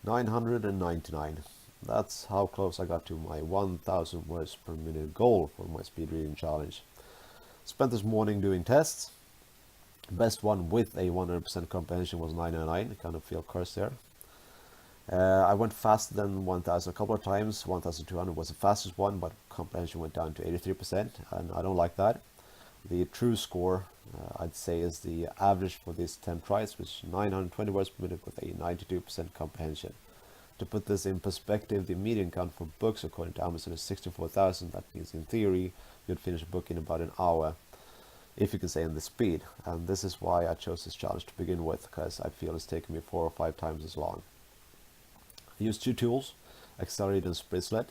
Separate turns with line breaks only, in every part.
999. That's how close I got to my 1000 words per minute goal for my speed reading challenge. Spent this morning doing tests. Best one with a 100% comprehension was 999. Kind of feel cursed there. I went faster than 1000 a couple of times. 1200 was the fastest one, but comprehension went down to 83%, and I don't like that. The true score, I'd say, is the average for these 10 tries, which is 920 words per minute with a 92% comprehension. To put this in perspective, the median count for books according to Amazon is 64,000. That means in theory you'd finish a book in about an hour, if you can say in the speed. And this is why I chose this challenge to begin with, because I feel it's taken me 4 or 5 times as long. I use 2 tools, Accelerate and Spritz.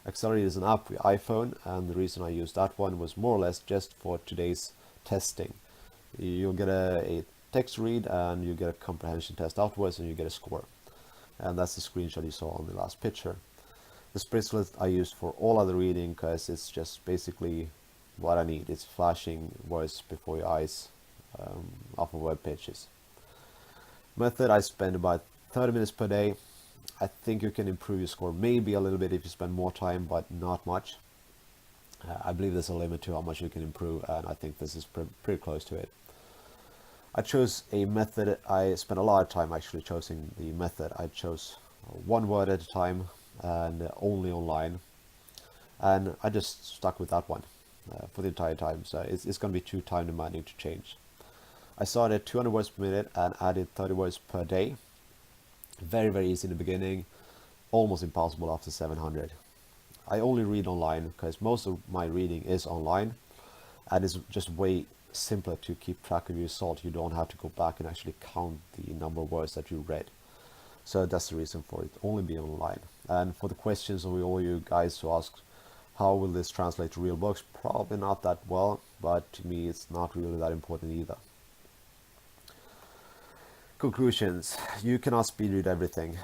Accelerate is an app for iPhone, and the reason I used that one was more or less just for today's testing. You'll get a text read and you get a comprehension test afterwards, and you get a score. And that's the screenshot you saw on the last picture. The Spritz I used for all other reading because it's just basically what I need. It's flashing words before your eyes off of web pages. Method, I spend about 30 minutes per day. I think you can improve your score maybe a little bit if you spend more time, but not much. I believe there's a limit to how much you can improve, and I think this is pretty close to it. I chose a method. I spent a lot of time actually choosing the method. I chose one word at a time and only online, and I just stuck with that one for the entire time. So it's going to be too time demanding to change. I started at 200 words per minute and added 30 words per day. Very, very easy in the beginning, almost impossible after 700. I only read online because most of my reading is online, and it's just way simpler to keep track of your result. You don't have to go back and actually count the number of words that you read. So that's the reason for it only being online. And for the questions of all you guys who ask, how will this translate to real books? Probably not that well, but to me it's not really that important either. Conclusions. You cannot speed read everything.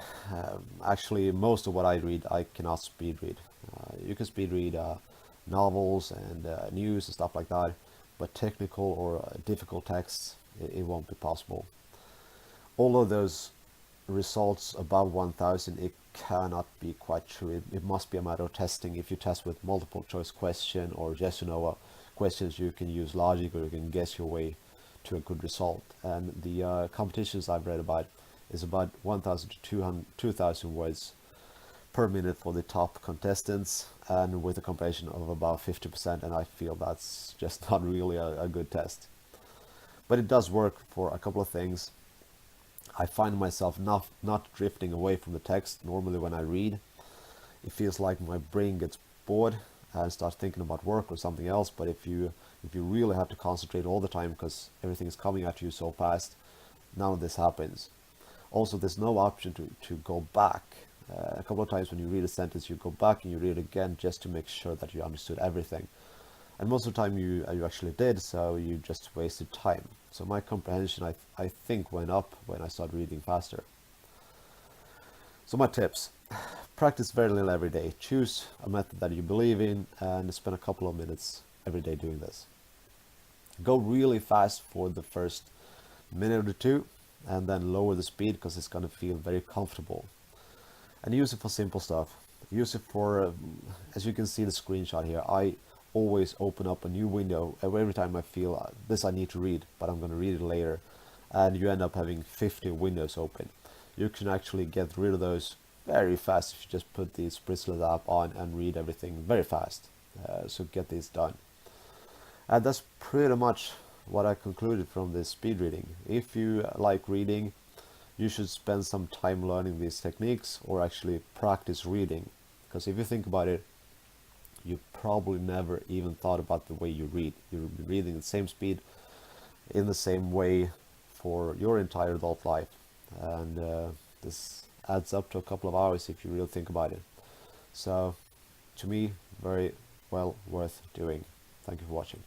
Actually, most of what I read, I cannot speed read. You can speed read novels and news and stuff like that, but technical or difficult texts, it won't be possible. All of those results above 1000, it cannot be quite true. It must be a matter of testing. If you test with multiple choice question or yes or no questions, you can use logic or you can guess your way to a good result. And the competitions I've read about is about 1000 to 2000 words per minute for the top contestants, and with a comprehension of about 50%, and I feel that's just not really a good test. But it does work for a couple of things. I find myself not drifting away from the text. Normally when I read, it feels like my brain gets bored and starts thinking about work or something else. But if you really have to concentrate all the time because everything is coming at you so fast, none of this happens. Also, there's no option to go back. A couple of times when you read a sentence, you go back and you read it again just to make sure that you understood everything. And most of the time you actually did, so you just wasted time. So my comprehension, I think, went up when I started reading faster. So my tips. Practice very little every day. Choose a method that you believe in and spend a couple of minutes every day doing this. Go really fast for the first minute or two and then lower the speed because it's going to feel very comfortable. And use it for simple stuff. Use it for, as you can see the screenshot here, I always open up a new window every time I feel this I need to read, but I'm going to read it later. And you end up having 50 windows open. You can actually get rid of those very fast if you just put the Spritz app on and read everything very fast. So get this done. And that's pretty much what I concluded from this speed reading. If you like reading, you should spend some time learning these techniques or actually practice reading. Because if you think about it, you probably never even thought about the way you read. You're reading the same speed in the same way for your entire adult life. And this adds up to a couple of hours if you really think about it. So, to me, very well worth doing. Thank you for watching.